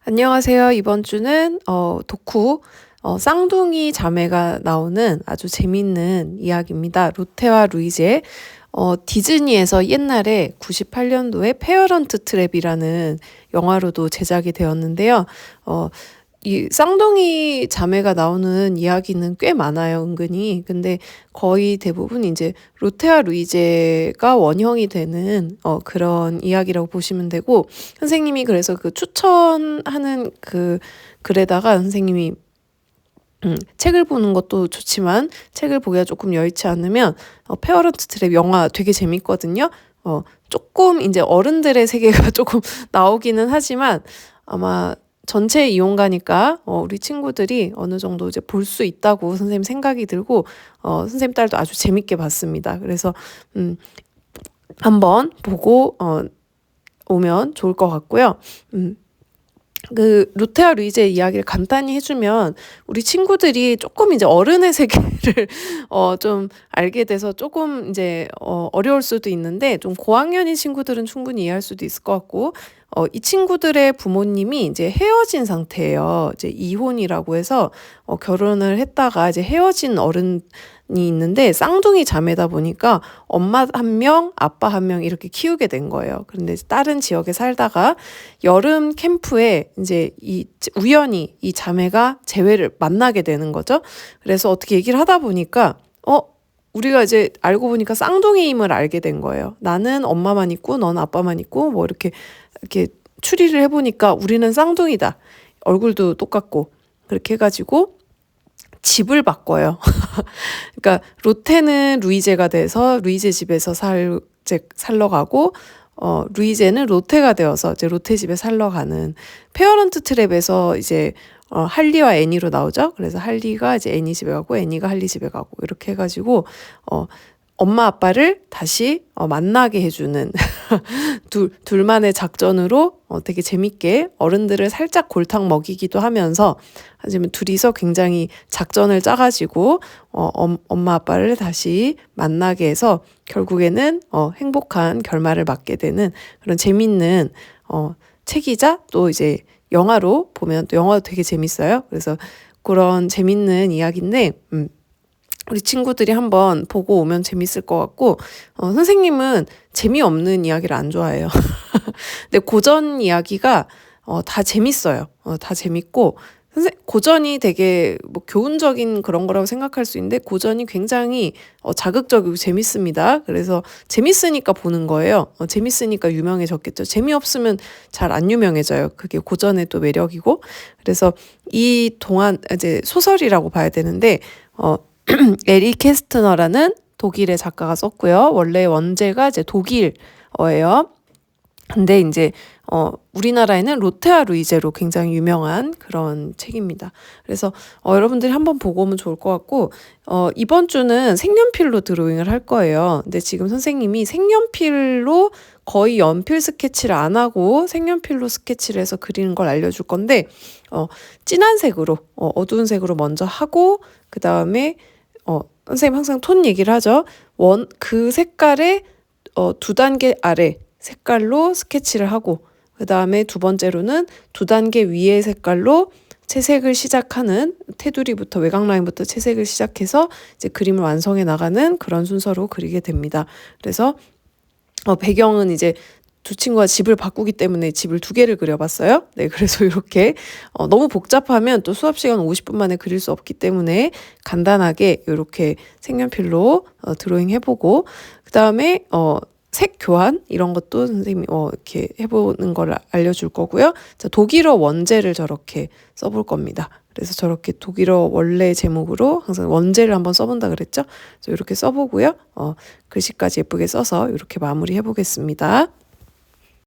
안녕하세요. 이번 주는 덕후 쌍둥이 자매가 나오는 아주 재밌는 이야기입니다. 루테와 루이제. 디즈니에서 옛날에 98년도에 페어런트 트랩이라는 영화로도 제작이 되었는데요. 이 쌍둥이 자매가 나오는 이야기는 꽤 많아요, 은근히. 근데 거의 대부분 이제 루테와 루이제가 원형이 되는 그런 이야기라고 보시면 되고, 선생님이 그래서 그 추천하는 그 글에다가 선생님이 책을 보는 것도 좋지만 책을 보기가 조금 여의치 않으면 페어런트 트랩 영화 되게 재밌거든요. 조금 이제 어른들의 세계가 조금 나오기는 하지만 아마 전체 이용가니까 우리 친구들이 어느 정도 이제 볼 수 있다고 선생님 생각이 들고 선생님 딸도 아주 재밌게 봤습니다. 그래서 한번 보고 오면 좋을 것 같고요. 그 루테와 루이제 이야기를 간단히 해주면 우리 친구들이 조금 이제 어른의 세계를 좀 알게 돼서 조금 이제 어려울 수도 있는데 좀 고학년인 친구들은 충분히 이해할 수도 있을 것 같고 이 친구들의 부모님이 이제 헤어진 상태예요. 이제 이혼이라고 해서 결혼을 했다가 이제 헤어진 어른이 있는데 쌍둥이 자매다 보니까 엄마 한 명, 아빠 한 명 이렇게 키우게 된 거예요. 그런데 다른 지역에 살다가 여름 캠프에 이제 우연히 이 자매가 재회를 만나게 되는 거죠. 그래서 어떻게 얘기를 하다 보니까 우리가 이제 알고 보니까 쌍둥이임을 알게 된 거예요. 나는 엄마만 있고 넌 아빠만 있고 뭐 이렇게 추리를 해보니까 우리는 쌍둥이다. 얼굴도 똑같고 그렇게 해가지고 집을 바꿔요. 그러니까 로테는 루이제가 돼서 루이제 집에서 살러 가고 루이제는 로테가 되어서 이제 로테 집에 살러 가는 페어런트 트랩에서 이제 할리와 애니로 나오죠. 그래서 할리가 이제 애니 집에 가고 애니가 할리 집에 가고 이렇게 해가지고 엄마 아빠를 다시 만나게 해주는 둘만의 작전으로 되게 재밌게 어른들을 살짝 골탕 먹이기도 하면서 하지만 둘이서 굉장히 작전을 짜가지고 엄마 아빠를 다시 만나게 해서 결국에는 행복한 결말을 맞게 되는 그런 재밌는 책이자 또 이제 영화로 보면 또 영화도 되게 재밌어요. 그래서 그런 재밌는 이야기인데 우리 친구들이 한번 보고 오면 재밌을 것 같고 선생님은 재미없는 이야기를 안 좋아해요. 근데 고전 이야기가 다 재밌어요. 다 재밌고 고전이 되게 뭐 교훈적인 그런 거라고 생각할 수 있는데 고전이 굉장히 자극적이고 재밌습니다. 그래서 재밌으니까 보는 거예요. 재밌으니까 유명해졌겠죠. 재미없으면 잘 안 유명해져요. 그게 고전의 또 매력이고. 그래서 이 동안 이제 소설이라고 봐야 되는데 에리 캐스트너라는 독일의 작가가 썼고요. 원래 원제가 이제 독일어예요. 근데 이제 우리나라에는 로테와 루이제로 굉장히 유명한 그런 책입니다. 그래서 여러분들이 한번 보고 오면 좋을 것 같고 이번 주는 색연필로 드로잉을 할 거예요. 근데 지금 선생님이 색연필로 거의 연필 스케치를 안 하고 색연필로 스케치를 해서 그리는 걸 알려줄 건데 진한 색으로 어두운 색으로 먼저 하고 그 다음에 선생님 항상 톤 얘기를 하죠. 그 색깔의 2단계 아래 색깔로 스케치를 하고 그 다음에 두 번째로는 2단계 위의 색깔로 채색을 시작하는 테두리부터 외곽 라인부터 채색을 시작해서 이제 그림을 완성해 나가는 그런 순서로 그리게 됩니다. 그래서 배경은 이제 두 친구가 집을 바꾸기 때문에 집을 2개를 그려봤어요. 네, 그래서 이렇게 너무 복잡하면 또 수업 시간 50분 만에 그릴 수 없기 때문에 간단하게 이렇게 색연필로 드로잉 해보고 그 다음에 색 교환 이런 것도 선생님이 이렇게 해보는 걸 알려줄 거고요. 자, 독일어 원제를 저렇게 써볼 겁니다. 그래서 저렇게 독일어 원래 제목으로 항상 원제를 한번 써본다 그랬죠. 그래서 이렇게 써보고요. 글씨까지 예쁘게 써서 이렇게 마무리 해보겠습니다.